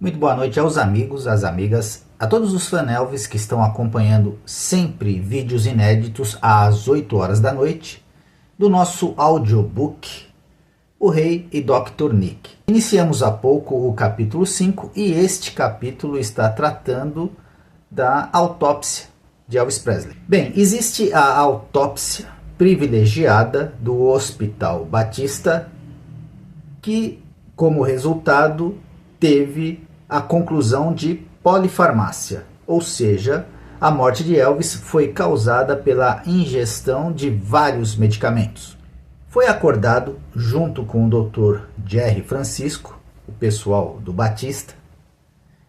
Muito boa noite aos amigos, às amigas, a todos os fã Elvis que estão acompanhando sempre vídeos inéditos às 8 horas da noite do nosso audiobook O Rei e Dr. Nick. Iniciamos há pouco o capítulo 5 e este capítulo está tratando da autópsia de Elvis Presley. Bem, existe a autópsia privilegiada do Hospital Batista que, como resultado, teve a conclusão de polifarmácia, ou seja, a morte de Elvis foi causada pela ingestão de vários medicamentos. Foi acordado, junto com o Dr. Jerry Francisco, o pessoal do Batista,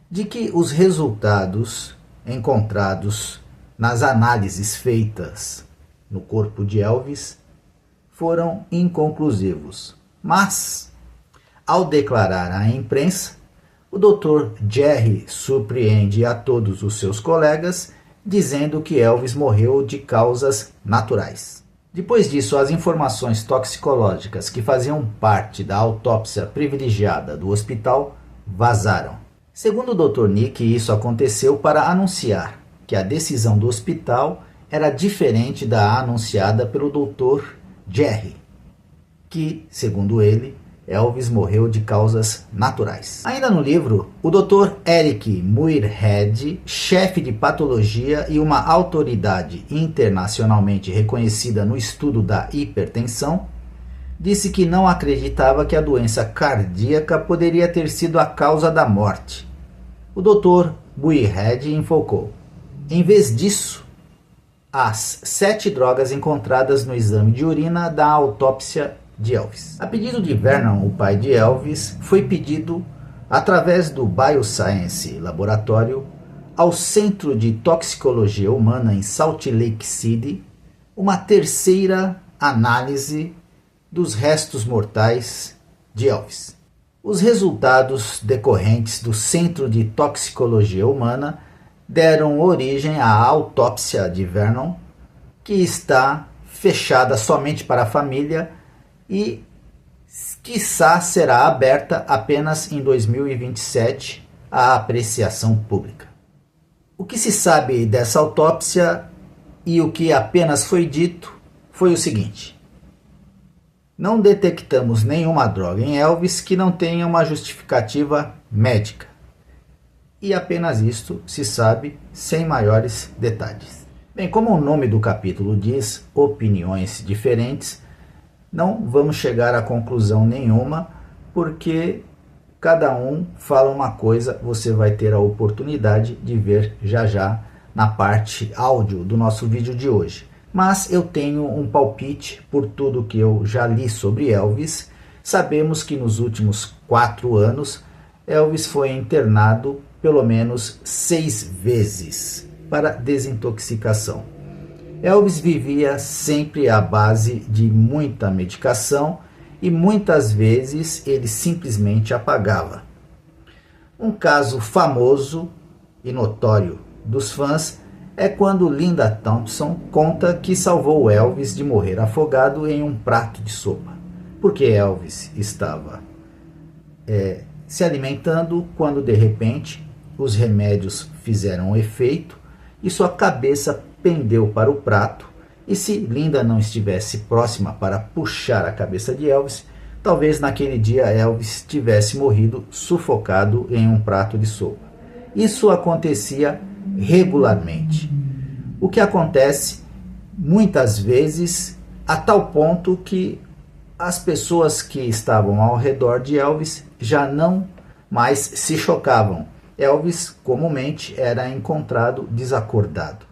de que os resultados encontrados nas análises feitas no corpo de Elvis foram inconclusivos. Mas, ao declarar à imprensa, o Dr. Jerry surpreende a todos os seus colegas, dizendo que Elvis morreu de causas naturais. Depois disso, as informações toxicológicas que faziam parte da autópsia privilegiada do hospital vazaram. Segundo o Dr. Nick, isso aconteceu para anunciar que a decisão do hospital era diferente da anunciada pelo Dr. Jerry, que, segundo ele, Elvis morreu de causas naturais. Ainda no livro, o Dr. Eric Muirhead, chefe de patologia e uma autoridade internacionalmente reconhecida no estudo da hipertensão, disse que não acreditava que a doença cardíaca poderia ter sido a causa da morte. O Dr. Muirhead enfocou: em vez disso, as 7 drogas encontradas no exame de urina da autópsia de Elvis. A pedido de Vernon, o pai de Elvis, foi pedido, através do Bioscience Laboratório, ao Centro de Toxicologia Humana em Salt Lake City, uma terceira análise dos restos mortais de Elvis. Os resultados decorrentes do Centro de Toxicologia Humana deram origem à autópsia de Vernon, que está fechada somente para a família e, quiçá, será aberta apenas em 2027 à apreciação pública. O que se sabe dessa autópsia e o que apenas foi dito foi o seguinte: não detectamos nenhuma droga em Elvis que não tenha uma justificativa médica. E apenas isto se sabe, sem maiores detalhes. Bem, como o nome do capítulo diz, opiniões diferentes, não vamos chegar a conclusão nenhuma, porque cada um fala uma coisa. Você vai ter a oportunidade de ver já já na parte áudio do nosso vídeo de hoje. Mas eu tenho um palpite por tudo que eu já li sobre Elvis. Sabemos que nos últimos 4 anos, Elvis foi internado pelo menos 6 vezes para desintoxicação. Elvis vivia sempre à base de muita medicação e muitas vezes ele simplesmente apagava. Um caso famoso e notório dos fãs é quando Linda Thompson conta que salvou Elvis de morrer afogado em um prato de sopa, porque Elvis estava se alimentando quando de repente os remédios fizeram efeito e sua cabeça pendeu para o prato, e se Linda não estivesse próxima para puxar a cabeça de Elvis, talvez naquele dia Elvis tivesse morrido sufocado em um prato de sopa. Isso acontecia regularmente. O que acontece muitas vezes a tal ponto que as pessoas que estavam ao redor de Elvis já não mais se chocavam. Elvis comumente era encontrado desacordado.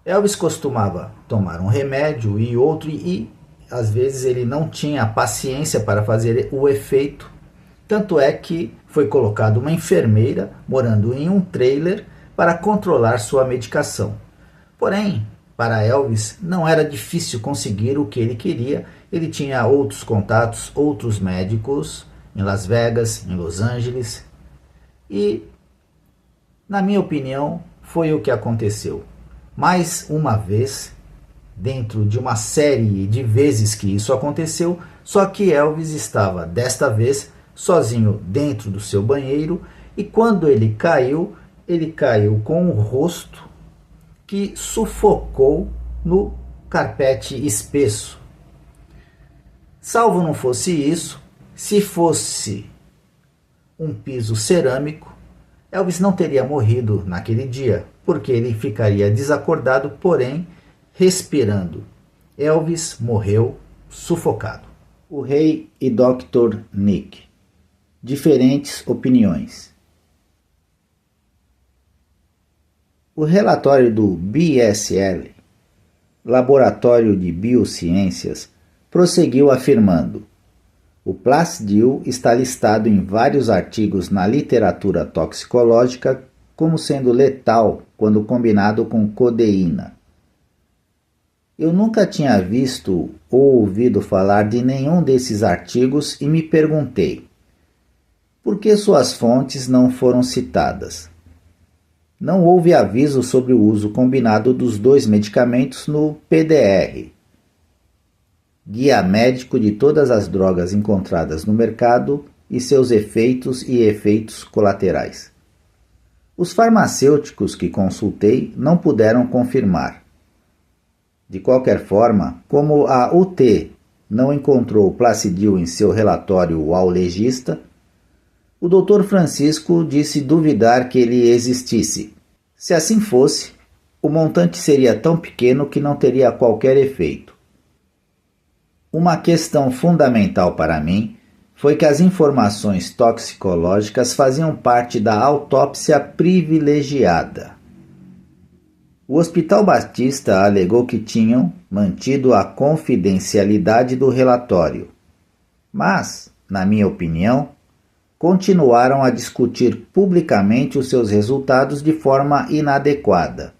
Elvis costumava tomar um remédio e outro e às vezes ele não tinha paciência para fazer o efeito. Tanto é que foi colocado uma enfermeira morando em um trailer para controlar sua medicação. Porém, para Elvis não era difícil conseguir o que ele queria. Ele tinha outros contatos, outros médicos em Las Vegas, em Los Angeles. E, na minha opinião, foi o que aconteceu. Mais uma vez, dentro de uma série de vezes que isso aconteceu, só que Elvis estava, desta vez, sozinho dentro do seu banheiro E quando ele caiu com o rosto que sufocou no carpete espesso. Salvo não fosse isso, se fosse um piso cerâmico, Elvis não teria morrido naquele dia, porque ele ficaria desacordado, porém respirando. Elvis morreu sufocado. O rei e Dr. Nick. Diferentes opiniões. O relatório do BSL, Laboratório de Biociências, prosseguiu afirmando: o Plasdil está listado em vários artigos na literatura toxicológica como sendo letal quando combinado com codeína. Eu nunca tinha visto ou ouvido falar de nenhum desses artigos e me perguntei: por que suas fontes não foram citadas? Não houve aviso sobre o uso combinado dos dois medicamentos no PDR, Guia Médico de Todas as Drogas Encontradas no Mercado e seus efeitos e efeitos colaterais. Os farmacêuticos que consultei não puderam confirmar. De qualquer forma, como a UT não encontrou Plasdil em seu relatório ao legista, o Dr. Francisco disse duvidar que ele existisse. Se assim fosse, o montante seria tão pequeno que não teria qualquer efeito. Uma questão fundamental para mim foi que as informações toxicológicas faziam parte da autópsia privilegiada. O Hospital Batista alegou que tinham mantido a confidencialidade do relatório, mas, na minha opinião, continuaram a discutir publicamente os seus resultados de forma inadequada.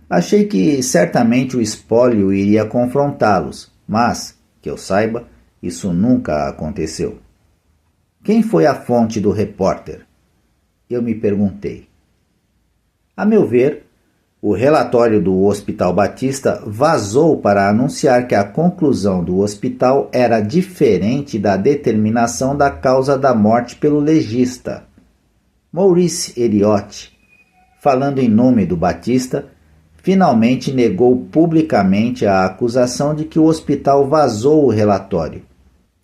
Achei que certamente o espólio iria confrontá-los, mas, que eu saiba, isso nunca aconteceu. Quem foi a fonte do repórter? Eu me perguntei. A meu ver, o relatório do Hospital Batista vazou para anunciar que a conclusão do hospital era diferente da determinação da causa da morte pelo legista. Maurice Elliott, falando em nome do Batista, finalmente negou publicamente a acusação de que o hospital vazou o relatório.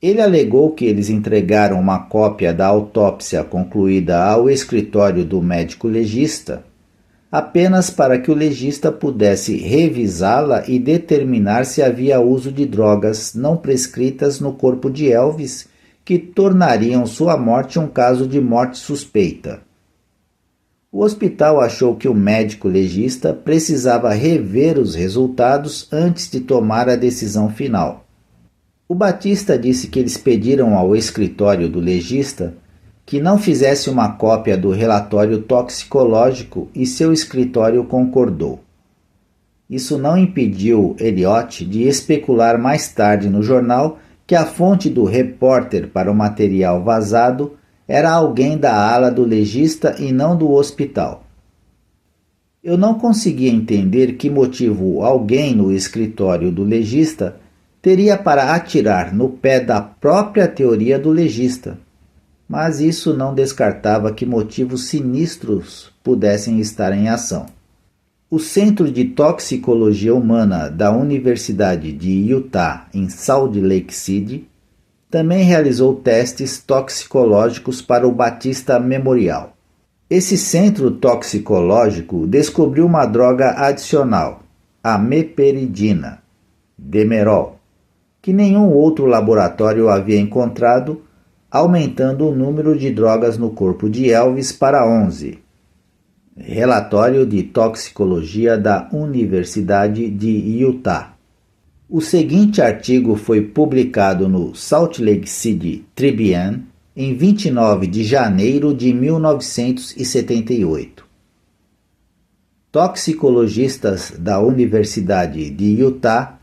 Ele alegou que eles entregaram uma cópia da autópsia concluída ao escritório do médico legista, apenas para que o legista pudesse revisá-la e determinar se havia uso de drogas não prescritas no corpo de Elvis que tornariam sua morte um caso de morte suspeita. O hospital achou que o médico legista precisava rever os resultados antes de tomar a decisão final. O Batista disse que eles pediram ao escritório do legista que não fizesse uma cópia do relatório toxicológico e seu escritório concordou. Isso não impediu Elliott de especular mais tarde no jornal que a fonte do repórter para o material vazado era alguém da ala do legista e não do hospital. Eu não conseguia entender que motivo alguém no escritório do legista teria para atirar no pé da própria teoria do legista, mas isso não descartava que motivos sinistros pudessem estar em ação. O Centro de Toxicologia Humana da Universidade de Utah, em Salt Lake City, também realizou testes toxicológicos para o Batista Memorial. Esse centro toxicológico descobriu uma droga adicional, a meperidina, Demerol, que nenhum outro laboratório havia encontrado, aumentando o número de drogas no corpo de Elvis para 11. Relatório de toxicologia da Universidade de Utah. O seguinte artigo foi publicado no Salt Lake City Tribune em 29 de janeiro de 1978. Toxicologistas da Universidade de Utah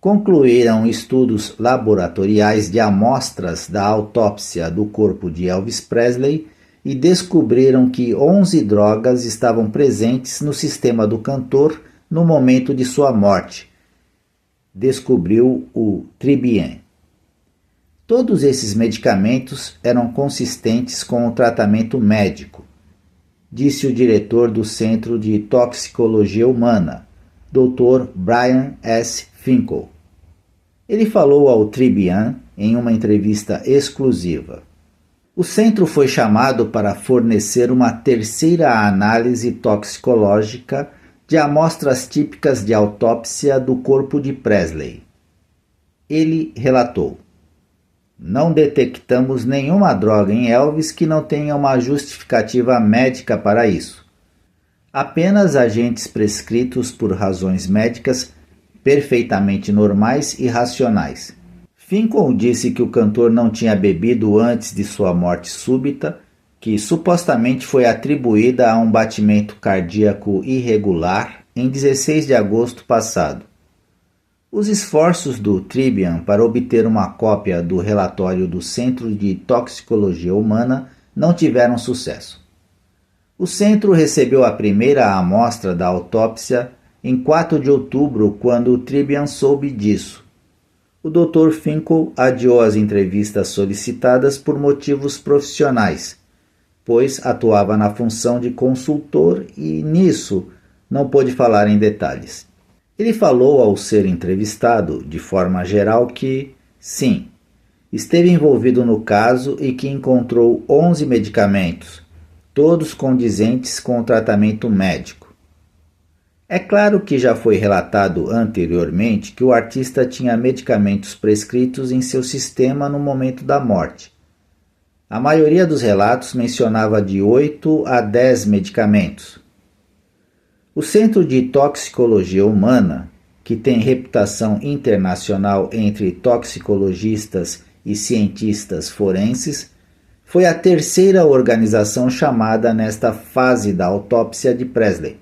concluíram estudos laboratoriais de amostras da autópsia do corpo de Elvis Presley e descobriram que 11 drogas estavam presentes no sistema do cantor no momento de sua morte, descobriu o Tribune. Todos esses medicamentos eram consistentes com o tratamento médico, disse o diretor do Centro de Toxicologia Humana, Dr. Brian S. Finkel. Ele falou ao Tribune em uma entrevista exclusiva. O centro foi chamado para fornecer uma terceira análise toxicológica de amostras típicas de autópsia do corpo de Presley. Ele relatou: "Não detectamos nenhuma droga em Elvis que não tenha uma justificativa médica para isso. Apenas agentes prescritos por razões médicas perfeitamente normais e racionais." Finkel disse que o cantor não tinha bebido antes de sua morte súbita, que supostamente foi atribuída a um batimento cardíaco irregular em 16 de agosto passado. Os esforços do Tribune para obter uma cópia do relatório do Centro de Toxicologia Humana não tiveram sucesso. O centro recebeu a primeira amostra da autópsia em 4 de outubro, quando o Tribune soube disso. O Dr. Finkel adiou as entrevistas solicitadas por motivos profissionais, pois atuava na função de consultor e, nisso, não pôde falar em detalhes. Ele falou ao ser entrevistado, de forma geral, que, sim, esteve envolvido no caso e que encontrou 11 medicamentos, todos condizentes com o tratamento médico. É claro que já foi relatado anteriormente que o artista tinha medicamentos prescritos em seu sistema no momento da morte. A maioria dos relatos mencionava de 8 a 10 medicamentos. O Centro de Toxicologia Humana, que tem reputação internacional entre toxicologistas e cientistas forenses, foi a terceira organização chamada nesta fase da autópsia de Presley.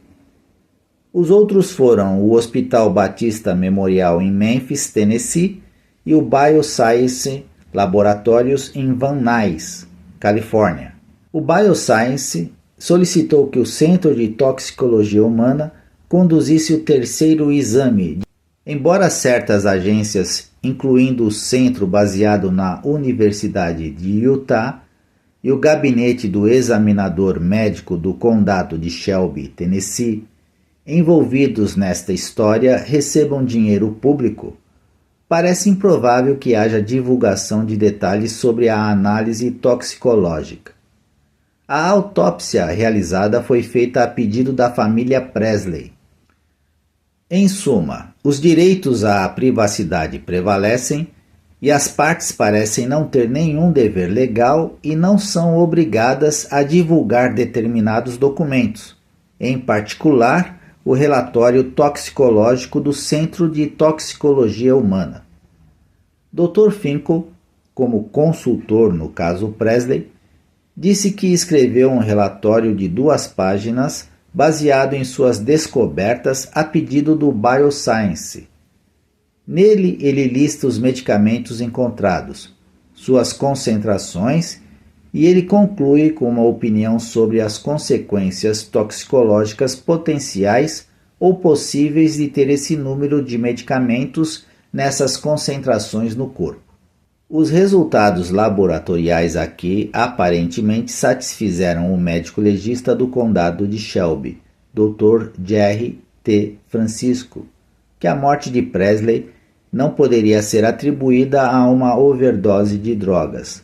Os outros foram o Hospital Batista Memorial em Memphis, Tennessee, e o Bioscience Laboratórios em Van Nuys, Califórnia. O Bioscience solicitou que o Centro de Toxicologia Humana conduzisse o terceiro exame. Embora certas agências, incluindo o centro baseado na Universidade de Utah e o gabinete do examinador médico do condado de Shelby, Tennessee, envolvidos nesta história recebam dinheiro público, parece improvável que haja divulgação de detalhes sobre a análise toxicológica. A autópsia realizada foi feita a pedido da família Presley. Em suma, os direitos à privacidade prevalecem e as partes parecem não ter nenhum dever legal e não são obrigadas a divulgar determinados documentos, em particular o relatório toxicológico do Centro de Toxicologia Humana. Dr. Finkel, como consultor no caso Presley, disse que escreveu um relatório de 2 páginas baseado em suas descobertas a pedido do Bioscience. Nele, ele lista os medicamentos encontrados, suas concentrações, e ele conclui com uma opinião sobre as consequências toxicológicas potenciais ou possíveis de ter esse número de medicamentos nessas concentrações no corpo. Os resultados laboratoriais aqui aparentemente satisfizeram o médico legista do condado de Shelby, Dr. Jerry T. Francisco, que a morte de Presley não poderia ser atribuída a uma overdose de drogas.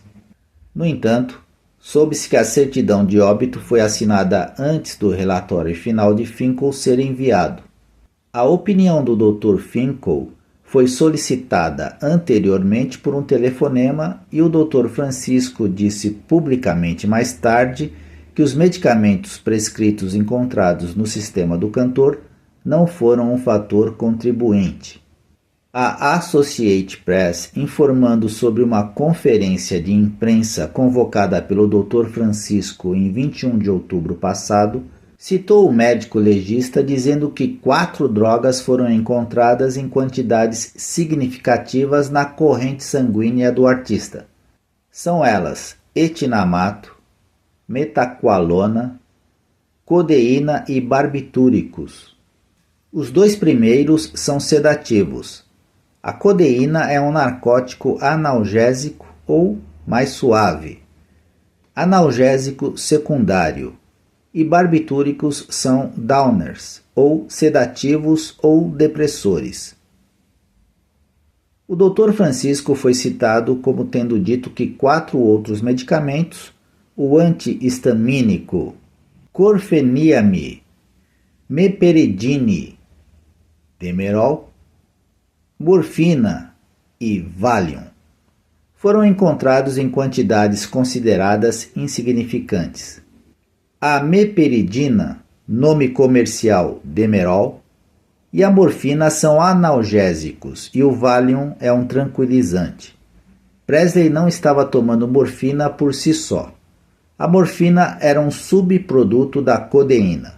No entanto, soube-se que a certidão de óbito foi assinada antes do relatório final de Finkel ser enviado. A opinião do Dr. Finkel foi solicitada anteriormente por um telefonema e o Dr. Francisco disse publicamente mais tarde que os medicamentos prescritos encontrados no sistema do cantor não foram um fator contribuinte. A Associated Press, informando sobre uma conferência de imprensa convocada pelo Dr. Francisco em 21 de outubro passado, citou o médico legista dizendo que 4 drogas foram encontradas em quantidades significativas na corrente sanguínea do artista. São elas etinamato, metaqualona, codeína e barbitúricos. Os 2 primeiros são sedativos. A codeína é um narcótico analgésico ou mais suave, analgésico secundário, e barbitúricos são downers, ou sedativos ou depressores. O Dr. Francisco foi citado como tendo dito que 4 outros medicamentos, o antihistamínico Clorfeniramine, Meperidine, Demerol, morfina e Valium, foram encontrados em quantidades consideradas insignificantes. A meperidina, nome comercial Demerol, e a morfina são analgésicos e o Valium é um tranquilizante. Presley não estava tomando morfina por si só. A morfina era um subproduto da codeína.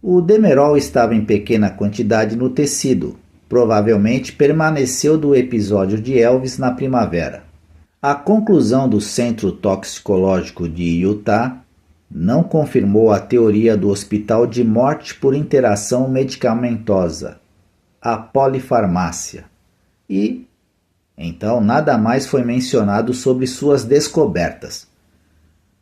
O Demerol estava em pequena quantidade no tecido. Provavelmente permaneceu do episódio de Elvis na primavera. A conclusão do Centro Toxicológico de Utah não confirmou a teoria do hospital de morte por interação medicamentosa, a polifarmácia, e, então, nada mais foi mencionado sobre suas descobertas.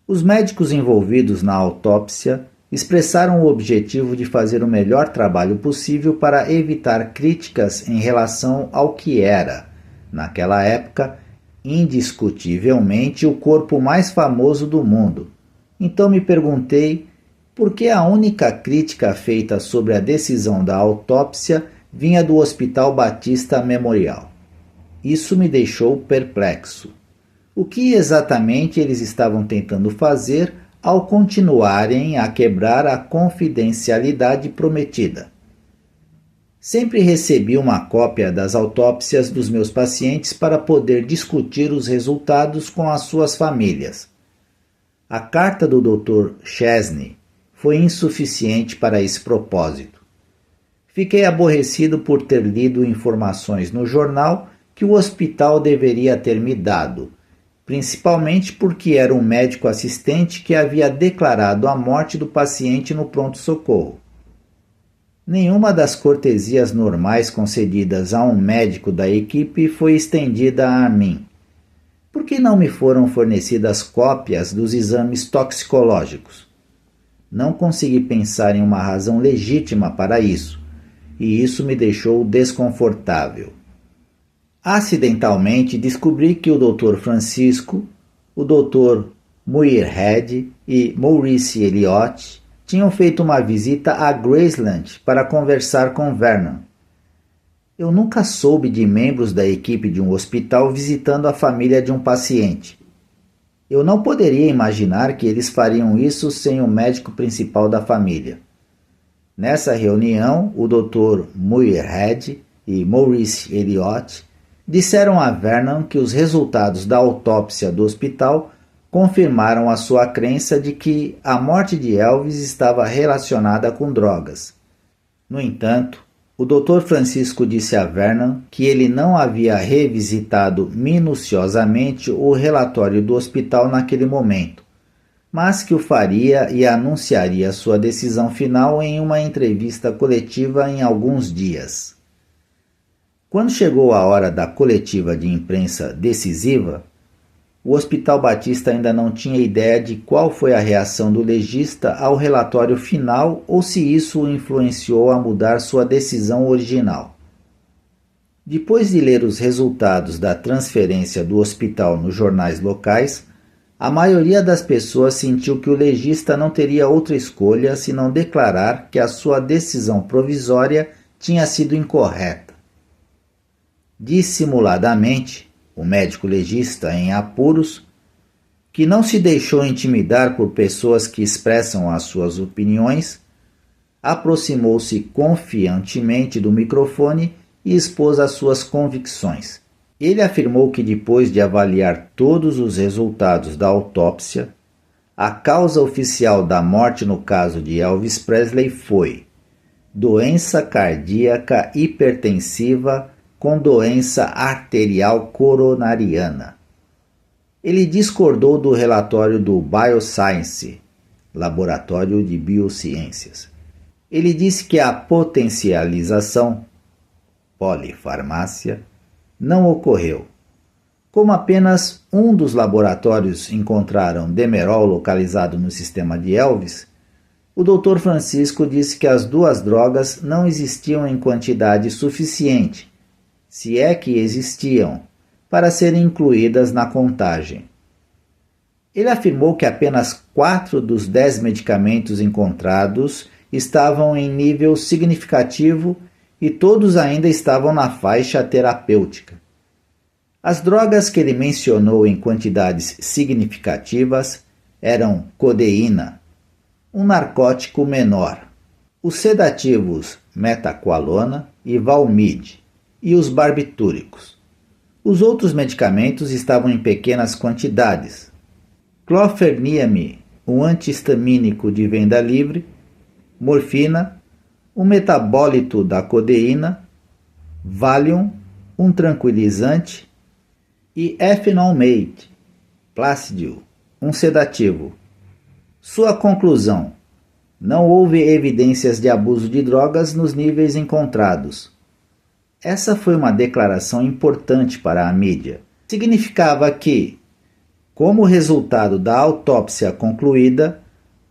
Os médicos envolvidos na autópsia expressaram o objetivo de fazer o melhor trabalho possível para evitar críticas em relação ao que era, naquela época, indiscutivelmente o corpo mais famoso do mundo. Então me perguntei por que a única crítica feita sobre a decisão da autópsia vinha do Hospital Batista Memorial. Isso me deixou perplexo. O que exatamente eles estavam tentando fazer ao continuarem a quebrar a confidencialidade prometida? Sempre recebi uma cópia das autópsias dos meus pacientes para poder discutir os resultados com as suas famílias. A carta do Dr. Chesney foi insuficiente para esse propósito. Fiquei aborrecido por ter lido informações no jornal que o hospital deveria ter me dado, principalmente porque era um médico assistente que havia declarado a morte do paciente no pronto-socorro. Nenhuma das cortesias normais concedidas a um médico da equipe foi estendida a mim. Por que não me foram fornecidas cópias dos exames toxicológicos? Não consegui pensar em uma razão legítima para isso, e isso me deixou desconfortável. Acidentalmente descobri que o Dr. Francisco, o Dr. Muirhead e Maurice Elliott tinham feito uma visita a Graceland para conversar com Vernon. Eu nunca soube de membros da equipe de um hospital visitando a família de um paciente. Eu não poderia imaginar que eles fariam isso sem o médico principal da família. Nessa reunião, o Dr. Muirhead e Maurice Elliott disseram a Vernon que os resultados da autópsia do hospital confirmaram a sua crença de que a morte de Elvis estava relacionada com drogas. No entanto, o Dr. Francisco disse a Vernon que ele não havia revisitado minuciosamente o relatório do hospital naquele momento, mas que o faria e anunciaria sua decisão final em uma entrevista coletiva em alguns dias. Quando chegou a hora da coletiva de imprensa decisiva, o Hospital Batista ainda não tinha ideia de qual foi a reação do legista ao relatório final ou se isso o influenciou a mudar sua decisão original. Depois de ler os resultados da transferência do hospital nos jornais locais, a maioria das pessoas sentiu que o legista não teria outra escolha senão declarar que a sua decisão provisória tinha sido incorreta. Dissimuladamente, o médico legista em apuros, que não se deixou intimidar por pessoas que expressam as suas opiniões, aproximou-se confiantemente do microfone e expôs as suas convicções. Ele afirmou que depois de avaliar todos os resultados da autópsia, a causa oficial da morte no caso de Elvis Presley foi doença cardíaca hipertensiva com doença arterial coronariana. Ele discordou do relatório do Bioscience, Laboratório de Biociências. Ele disse que a potencialização, polifarmácia, não ocorreu. Como apenas um dos laboratórios encontraram Demerol localizado no sistema de Elvis, o Dr. Francisco disse que as duas drogas não existiam em quantidade suficiente, se é que existiam, para serem incluídas na contagem. Ele afirmou que apenas 4 dos 10 medicamentos encontrados estavam em nível significativo e todos ainda estavam na faixa terapêutica. As drogas que ele mencionou em quantidades significativas eram codeína, um narcótico menor, os sedativos metaqualona e valmide e os barbitúricos. Os outros medicamentos estavam em pequenas quantidades. Clofeniramine, um antihistamínico de venda livre, morfina, um metabólito da codeína, Valium, um tranquilizante, e efenalmate, Plácido, um sedativo. Sua conclusão: não houve evidências de abuso de drogas nos níveis encontrados. Essa foi uma declaração importante para a mídia. Significava que, como resultado da autópsia concluída,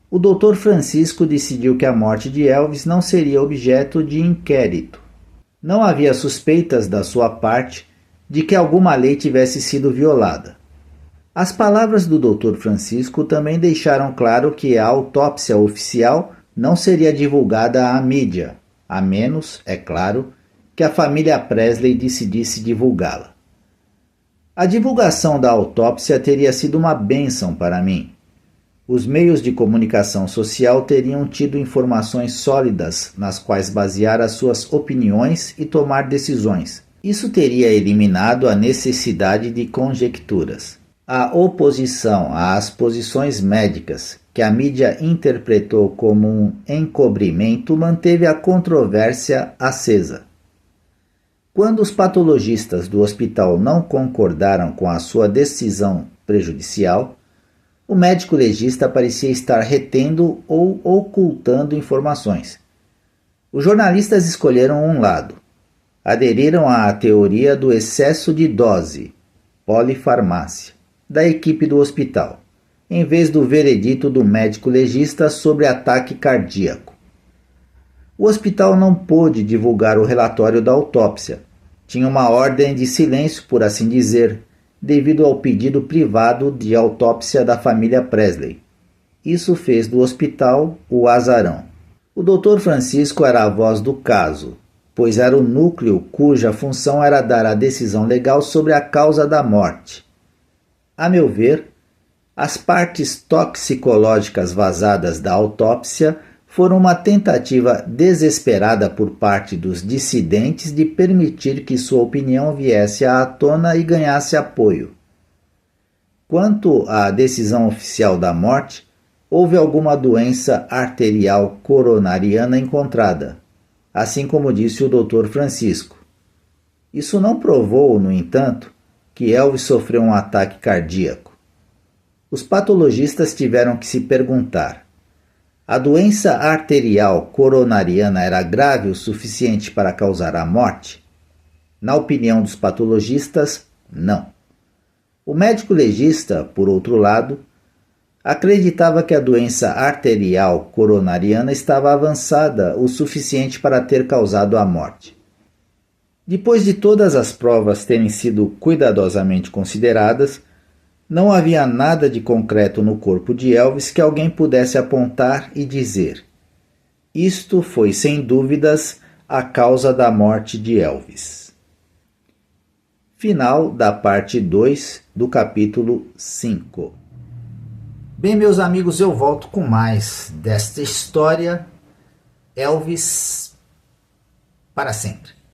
o Dr. Francisco decidiu que a morte de Elvis não seria objeto de inquérito. Não havia suspeitas da sua parte de que alguma lei tivesse sido violada. As palavras do Dr. Francisco também deixaram claro que a autópsia oficial não seria divulgada à mídia, a menos, é claro, que a família Presley decidisse divulgá-la. A divulgação da autópsia teria sido uma bênção para mim. Os meios de comunicação social teriam tido informações sólidas nas quais basear as suas opiniões e tomar decisões. Isso teria eliminado a necessidade de conjecturas. A oposição às posições médicas, que a mídia interpretou como um encobrimento, manteve a controvérsia acesa. Quando os patologistas do hospital não concordaram com a sua decisão prejudicial, o médico legista parecia estar retendo ou ocultando informações. Os jornalistas escolheram um lado. Aderiram à teoria do excesso de dose, polifarmácia, da equipe do hospital, em vez do veredito do médico legista sobre ataque cardíaco. O hospital não pôde divulgar o relatório da autópsia. Tinha uma ordem de silêncio, por assim dizer, devido ao pedido privado de autópsia da família Presley. Isso fez do hospital o azarão. O Dr. Francisco era a voz do caso, pois era o núcleo cuja função era dar a decisão legal sobre a causa da morte. A meu ver, as partes toxicológicas vazadas da autópsia foram uma tentativa desesperada por parte dos dissidentes de permitir que sua opinião viesse à tona e ganhasse apoio. Quanto à decisão oficial da morte, houve alguma doença arterial coronariana encontrada, assim como disse o Dr. Francisco. Isso não provou, no entanto, que Elvis sofreu um ataque cardíaco. Os patologistas tiveram que se perguntar: a doença arterial coronariana era grave o suficiente para causar a morte? Na opinião dos patologistas, não. O médico legista, por outro lado, acreditava que a doença arterial coronariana estava avançada o suficiente para ter causado a morte. Depois de todas as provas terem sido cuidadosamente consideradas, não havia nada de concreto no corpo de Elvis que alguém pudesse apontar e dizer: isto foi sem dúvidas a causa da morte de Elvis. Final da parte 2 do capítulo 5. Bem, meus amigos, eu volto com mais desta história, Elvis para sempre.